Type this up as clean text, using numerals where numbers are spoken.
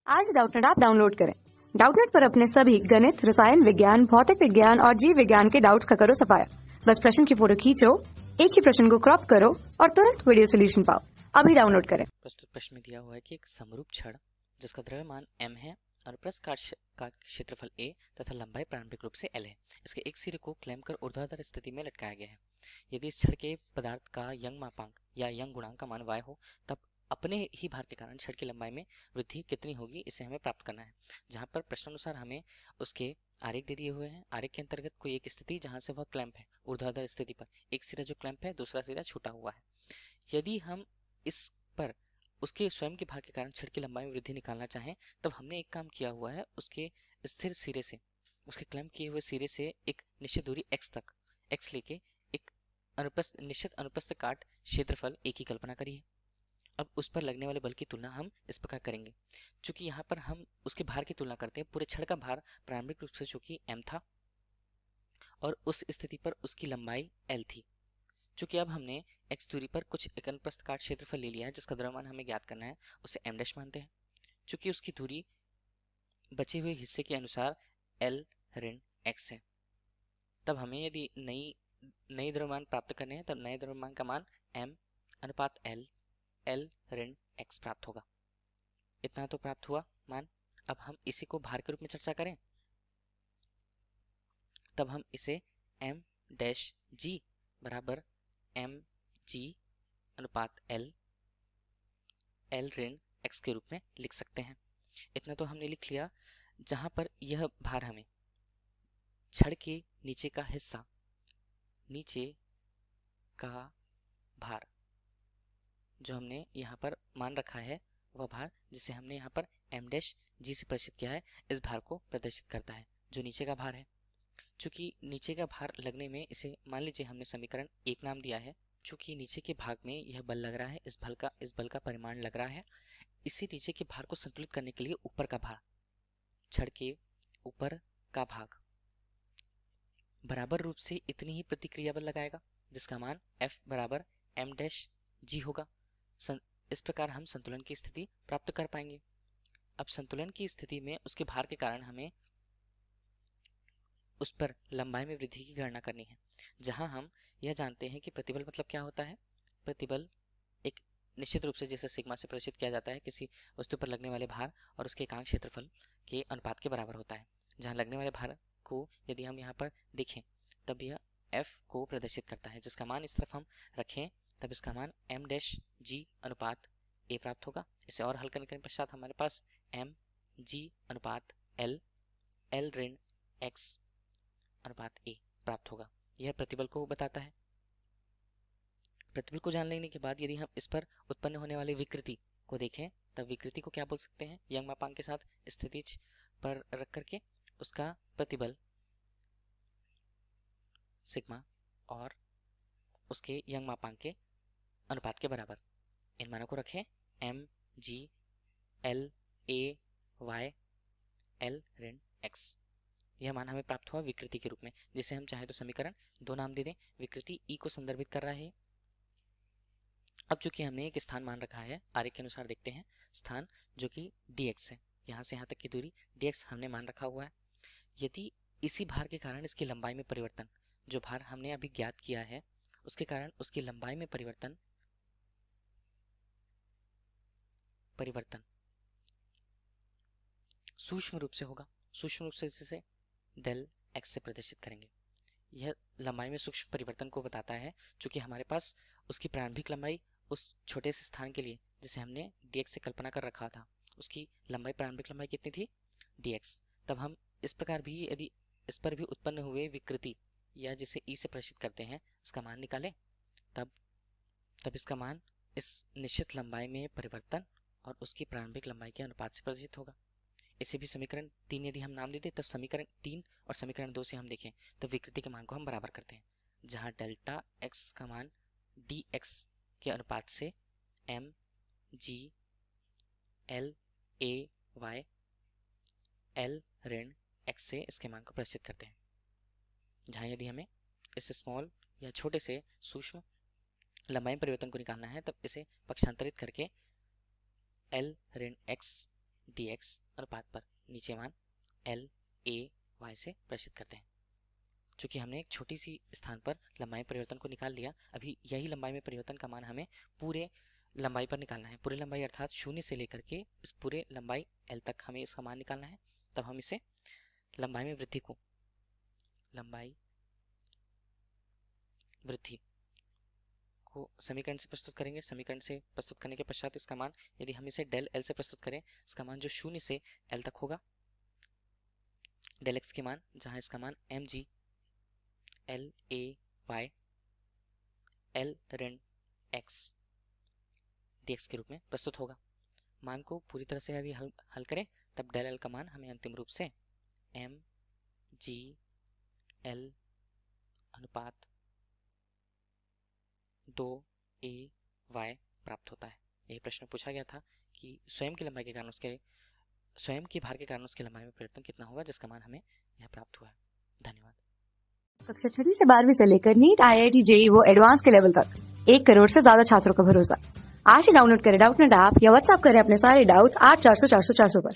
आज Doubtnut app download करें। Doubtnut पर अपने सभी गणित, रसायन विज्ञान, भौतिक विज्ञान और जीव विज्ञान के डाउट्स का करो सफाया। बस प्रश्न की फोटो खींचो, एक ही प्रश्न को क्रॉप करो और तुरंत वीडियो सोल्यूशन पाओ। अभी डाउनलोड करें। प्रस्तुत प्रश्न में दिया हुआ है कि एक समरूप छड़ जिसका द्रव्यमान m है और पृष्ठ का क्षेत्रफल a तथा लंबाई प्रारंभिक रूप से l है, इसके एक सिरे को क्लैंप कर ऊर्ध्वाधर स्थिति में लटकाया गया है। यदि इस छड़ के पदार्थ का यंग मापांक या यंग गुणांक का मान y हो, तब अपने ही भार के कारण छड़ की लंबाई में वृद्धि कितनी होगी, इसे हमें प्राप्त करना है। जहाँ पर प्रश्नानुसार हमें उसके आरेख दे दिए हुए हैं। आरेख के अंतर्गत कोई एक स्थिति जहाँ से वह क्लैंप है, ऊर्ध्वाधर स्थिति पर एक सिरा जो क्लैंप है, दूसरा सिरा छूटा हुआ है। यदि हम इस पर उसके स्वयं के भार के कारण छड़ की लंबाई में वृद्धि निकालना चाहें, तब हमने एक काम किया हुआ है। उसके स्थिर सिरे से, उसके क्लैंप किए हुए सिरे से एक निश्चित दूरी x तक x लेके एक निश्चित अनुप्रस्थ काट क्षेत्रफल a की कल्पना करिए। अब उस पर लगने वाले बल की तुलना हम इस प्रकार करेंगे। चूंकि यहाँ पर हम उसके भार की तुलना करते हैं, पूरे छड़ का भार प्रारंभिक रूप से चूंकि m था और उस स्थिति पर उसकी लंबाई l थी। चूंकि अब हमने x दूरी पर कुछ एक अनुप्रस्थ काट क्षेत्रफल ले लिया है जिसका द्रव्यमान हमें ज्ञात करना है, उसे m डैश मानते हैं। चूंकि उसकी दूरी बचे हुए हिस्से के अनुसार l ऋण x है, तब हमें यदि नई द्रव्यमान प्राप्त करने हैं, तब नए द्रव्यमान का मान m अनुपात l ऋण x प्राप्त होगा। इतना तो प्राप्त हुआ मान। अब हम इसी को भार के रूप में चर्चा करें, तब हम इसे m डैश g बराबर m g अनुपात l ऋण x के रूप में लिख सकते हैं। इतना तो हमने लिख लिया। जहां पर यह भार हमें छड़ के नीचे का हिस्सा, नीचे का भार जो हमने यहाँ पर मान रखा है, वह भार जिसे हमने यहाँ पर m डैश g से प्रदर्शित किया है, इस भार को प्रदर्शित करता है जो नीचे का भार है। चूंकि नीचे का भार लगने में इसे मान लीजिए हमने समीकरण 1 नाम दिया है। चूंकि नीचे के भाग में यह बल लग रहा है, इस बल का परिमाण लग रहा है, इसी नीचे के भार को संतुलित करने के लिए ऊपर का भार, छड़ के ऊपर का भाग बराबर रूप से इतनी ही प्रतिक्रिया बल लगाएगा, जिसका मान F बराबर m डैश g होगा। इस प्रकार हम संतुलन की स्थिति प्राप्त कर पाएंगे। अब संतुलन की स्थिति में उसके भार के कारण हमें उस पर लंबाई में वृद्धि की गणना करनी है, जहां हम यह जानते हैं कि प्रतिबल मतलब क्या होता है। प्रतिबल एक निश्चित रूप से जैसे सिग्मा से प्रदर्शित किया जाता है, किसी वस्तु पर लगने वाले भार और उसके एकांक क्षेत्रफल के अनुपात के बराबर होता है। जहां लगने वाले भार को यदि हम यहाँ पर देखें, तब यह F को प्रदर्शित करता है, जिसका मान इस तरफ हम रखें, तब इसका मान m डैश g अनुपात a प्राप्त होगा। इसे और हल करने के पश्चात हमारे पास m g अनुपात l ऋण x अनुपात a प्राप्त होगा। यह प्रतिबल को बताता है। प्रतिबल को जान लेने के बाद यदि हम इस पर उत्पन्न होने वाली विकृति को देखें, तब विकृति को क्या बोल सकते हैं। यंग मापांक के साथ स्थितिज पर रख करके उसका प्रतिबल सिग्मा और उसके यंग मापांक के अनुपात के बराबर। इन मानों को रखें m g l a y l ऋण x। यह मान हमें प्राप्त हुआ विकृति के रूप में, जिसे हम चाहे तो समीकरण 2 नाम दे दें। विकृति E को संदर्भित कर रहा है। अब चूंकि हमने एक स्थान मान रखा है, आरेख के अनुसार देखते हैं स्थान जो कि dx है, यहाँ से यहाँ तक की दूरी dx हमने मान रखा हुआ है। यदि इसी भार के कारण इसकी लंबाई में परिवर्तन, जो भार हमने अभी ज्ञात किया है, उसके कारण उसकी लंबाई में परिवर्तन सूक्ष्म रूप से होगा। सूक्ष्म रूप से इसे डेल x से प्रदर्शित करेंगे। यह लंबाई में सूक्ष्म परिवर्तन को बताता है, क्योंकि हमारे पास उसकी प्रारंभिक लंबाई उस छोटे से स्थान के लिए जिसे हमने dx से कल्पना कर रखा था, उसकी लंबाई प्रारंभिक लंबाई कितनी थी dx। तब हम इस प्रकार भी यदि इस पर भी उत्पन्न हुए विकृति या जिसे E से प्रदर्शित करते हैं, इसका मान निकालें, तब इसका मान इस निश्चित लंबाई में परिवर्तन और उसकी प्रारंभिक लंबाई के अनुपात से प्रदर्शित होगा। इसे भी समीकरण 3 यदि हम नाम देते, तब समीकरण 3 और समीकरण 2 से हम देखें, तो विकृति के मान को हम बराबर करते हैं, जहां डेल्टा x का मान dx के अनुपात से m g l a y l ऋण x से इसके मान को प्रदर्शित करते हैं। जहां यदि हमें इस स्मॉल या छोटे से सूक्ष्म लंबाई परिवर्तन को निकालना है, तब इसे पक्षांतरित करके l ऋण x dx अनुपात पर नीचे मान l a y से प्रदर्शित करते हैं। चूंकि हमने एक छोटी सी स्थान पर लंबाई में परिवर्तन को निकाल लिया, अभी यही लंबाई में परिवर्तन का मान हमें पूरे लंबाई पर निकालना है। पूरे लंबाई अर्थात 0 से लेकर के इस पूरे लंबाई l तक हमें इसका मान निकालना है। तब हम इसे लंबाई में वृद्धि को समीकरण से प्रस्तुत करेंगे। समीकरण से प्रस्तुत करने के पश्चात इसका मान, यदि हम इसे डेल एल से प्रस्तुत करें, इसका मान जो 0 से l तक होगा, डेल एक्स के मान, जहां इसका मान mg l a y l ऋण x dx के रूप में प्रस्तुत होगा। मान को पूरी तरह से यदि हल करें, तब डेल एल का मान हमें अंतिम रूप से mg l अनुपात 2a y प्राप्त होता है। यह प्रश्न पूछा गया था कि स्वयं की लंबाई के कारण स्वयं की भार के कारण उसकी लंबाई में परिवर्तन कितना होगा, जिसका मान हमें यह प्राप्त हुआ है। धन्यवाद। कक्षा 6 से 12वीं से लेकर नीट, IIT, JEE वो एडवांस के लेवल तक 1 करोड़ से ज्यादा छात्रों का भरोसा। आज ही डाउनलोड करें डाउटनेट ऐप या व्हाट्सएप करें अपने सारे डाउट्स 8400 400 400 पर।